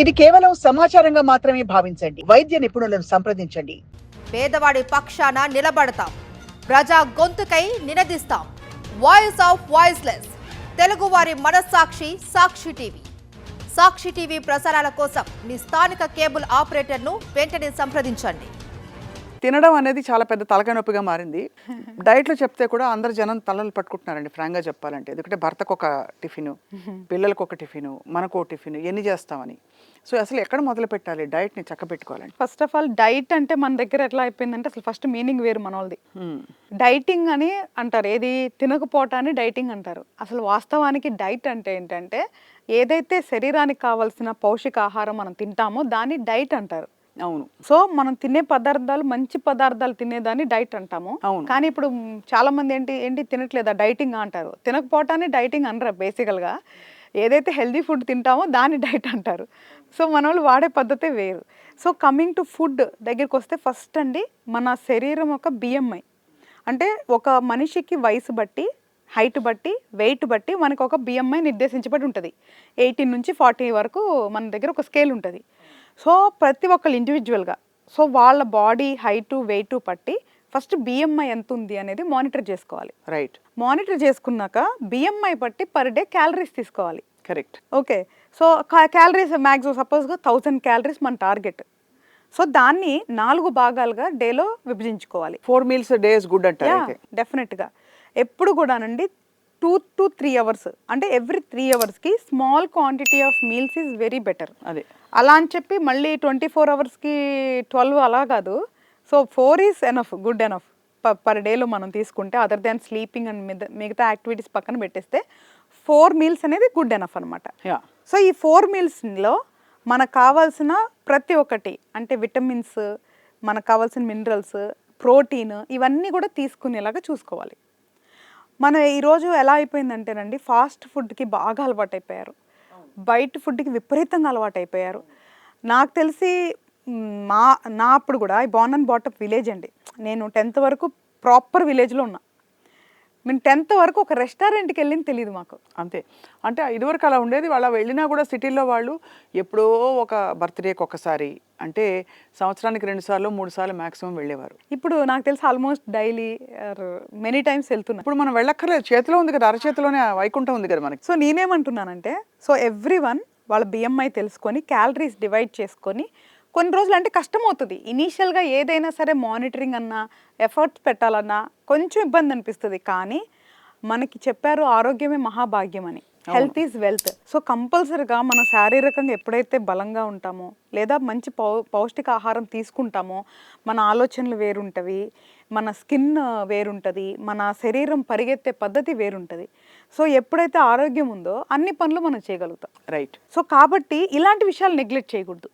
ఇది కేవలం సమాచారంగా మాత్రమే భావించండి. వైద్య నిపుణులను సంప్రదించండి. పేదవాడి పక్షాన నిలబడతాం, ప్రజా గొంతుకై నినదిస్తాం. వాయిస్ ఆఫ్ వాయిస్లెస్, తెలుగువారి మనస్సాక్షి సాక్షి టీవీ. సాక్షి టీవీ ప్రసారాల కోసం మీ స్థానిక కేబుల్ ఆపరేటర్ను వెంటనే సంప్రదించండి. తినడం అనేది చాలా పెద్ద తలకాయ నొప్పిగా మారింది. డైట్లో చెప్తే కూడా అందరు జనం తలలు పట్టుకుంటున్నారండి ఫ్రాంక్గా చెప్పాలంటే. ఎందుకంటే భర్తకు ఒక టిఫిను, పిల్లలకు ఒక టిఫిను, మనకు ఒక టిఫిను, ఎన్ని చేస్తామని. సో అసలు ఎక్కడ మొదలు పెట్టాలి డైట్ని చక్క పెట్టుకోవాలండి? ఫస్ట్ ఆఫ్ ఆల్ డైట్ అంటే మన దగ్గర ఎట్లా అయిపోయిందంటే అసలు ఫస్ట్ మీనింగ్ వేరు మన వాళ్ళది. డైటింగ్ అని అంటారు, ఏది తినకపోవటాన్ని డైటింగ్ అంటారు. అసలు వాస్తవానికి డైట్ అంటే ఏంటంటే ఏదైతే శరీరానికి కావాల్సిన పౌష్టికాహారం మనం తింటామో దాన్ని డైట్ అంటారు. అవును. సో మనం తినే పదార్థాలు మంచి పదార్థాలు తినేదాన్ని డైట్ అంటాము. కానీ ఇప్పుడు చాలా మంది ఏంటి తినట్లేదా డైటింగ్ అంటారు. తినకపోవటాన్ని డైటింగ్ అనరు. బేసికల్గా ఏదైతే హెల్దీ ఫుడ్ తింటామో దాన్ని డైట్ అంటారు. సో మన వాళ్ళు వాడే పద్ధతే వేరు. సో కమింగ్ టు ఫుడ్ దగ్గరికి వస్తే ఫస్ట్ అండి, మన శరీరం ఒక బిఎంఐ అంటే ఒక మనిషికి వయసు బట్టి, హైట్ బట్టి, వెయిట్ బట్టి మనకు ఒక బిఎంఐ నిర్దేశించబడి ఉంటుంది. 18 నుంచి 40 వరకు మన దగ్గర ఒక స్కేల్ ఉంటుంది. సో ప్రతి ఒక్కళ్ళు ఇండివిజువల్గా సో వాళ్ళ బాడీ హైటు వెయిట్ పట్టి ఫస్ట్ బిఎంఐ ఎంత ఉంది అనేది మానిటర్ చేసుకోవాలి. రైట్. మానిటర్ చేసుకున్నాక బిఎంఐ బట్టి పర్ డే క్యాలరీస్ తీసుకోవాలి. Correct. Okay. So calories maximum సపోజ్గా 1000 క్యాలరీస్ మన టార్గెట్. సో దాన్ని 4 భాగాలుగా డేలో విభజించుకోవాలి. 4 meals a day is good అంటారు. డెఫినెట్గా ఎప్పుడు కూడానండి 2 to 3 hours అంటే every 3 hours small quantity of meals is very better. అదే అలా అని చెప్పి మళ్ళీ 24 hours 12 అలా కాదు. So 4 is enough, good enough per డేలో మనం తీసుకుంటే. అదర్ దాన్ స్లీపింగ్ అండ్ మిగతా యాక్టివిటీస్ పక్కన పెట్టేస్తే 4 meals అనేది గుడ్ ఎనఫ్ అనమాట. సో ఈ 4 mealsలో మనకు కావాల్సిన ప్రతి ఒక్కటి అంటే విటమిన్స్, మనకు కావాల్సిన మినరల్స్, ప్రోటీన్ ఇవన్నీ కూడా తీసుకునేలాగా చూసుకోవాలి. మన ఈరోజు ఎలా అయిపోయిందంటేనండి ఫాస్ట్ ఫుడ్కి బాగా అలవాటు అయిపోయారు, బయట ఫుడ్కి విపరీతంగా అలవాటు అయిపోయారు. నాకు తెలిసి నా అప్పుడు కూడా ఐ బార్న్ అండ్ బాటప్ విలేజ్ అండి. నేను 10th వరకు ప్రాపర్ విలేజ్లో ఉన్నా. మేము 10th వరకు ఒక రెస్టారెంట్కి వెళ్ళింది తెలియదు మాకు. అంతే. అంటే ఇదివరకు అలా ఉండేది. వాళ్ళ వెళ్ళినా కూడా సిటీలో వాళ్ళు ఎప్పుడో ఒక బర్త్డేకి ఒకసారి, అంటే సంవత్సరానికి 2 సార్లు 3 సార్లు మ్యాక్సిమం వెళ్ళేవారు. ఇప్పుడు నాకు తెలిసి ఆల్మోస్ట్ డైలీ మెనీ టైమ్స్ వెళ్తున్నా. ఇప్పుడు మనం వెళ్ళక్కర్లేదు, చేతిలో ఉంది కదా, అరచేతిలోనే వైకుంఠం ఉంది కదా మనకి. సో నేనేమంటున్నానంటే సో ఎవ్రీ వన్ వాళ్ళ బిఎంఐ తెలుసుకొని క్యాలరీస్ డివైడ్ చేసుకొని కొన్ని రోజులు అంటే కష్టం అవుతుంది. ఇనీషియల్గా ఏదైనా సరే మానిటరింగ్ అన్నా ఎఫర్ట్స్ పెట్టాలన్నా కొంచెం ఇబ్బంది అనిపిస్తుంది. కానీ మనకి చెప్పారు ఆరోగ్యమే మహాభాగ్యం అని, హెల్త్ ఈజ్ వెల్త్. సో కంపల్సరీగా మన శారీరకంగా ఎప్పుడైతే బలంగా ఉంటామో లేదా మంచి పౌష్టిక ఆహారం తీసుకుంటామో మన ఆలోచనలు వేరుంటవి, మన స్కిన్ వేరుంటుంది, మన శరీరం పరిగెత్తే పద్ధతి వేరుంటుంది. సో ఎప్పుడైతే ఆరోగ్యం ఉందో అన్ని పనులు మనం చేయగలుగుతాం. రైట్. సో కాబట్టి ఇలాంటి విషయాలు నెగ్లెక్ట్ చేయకూడదు.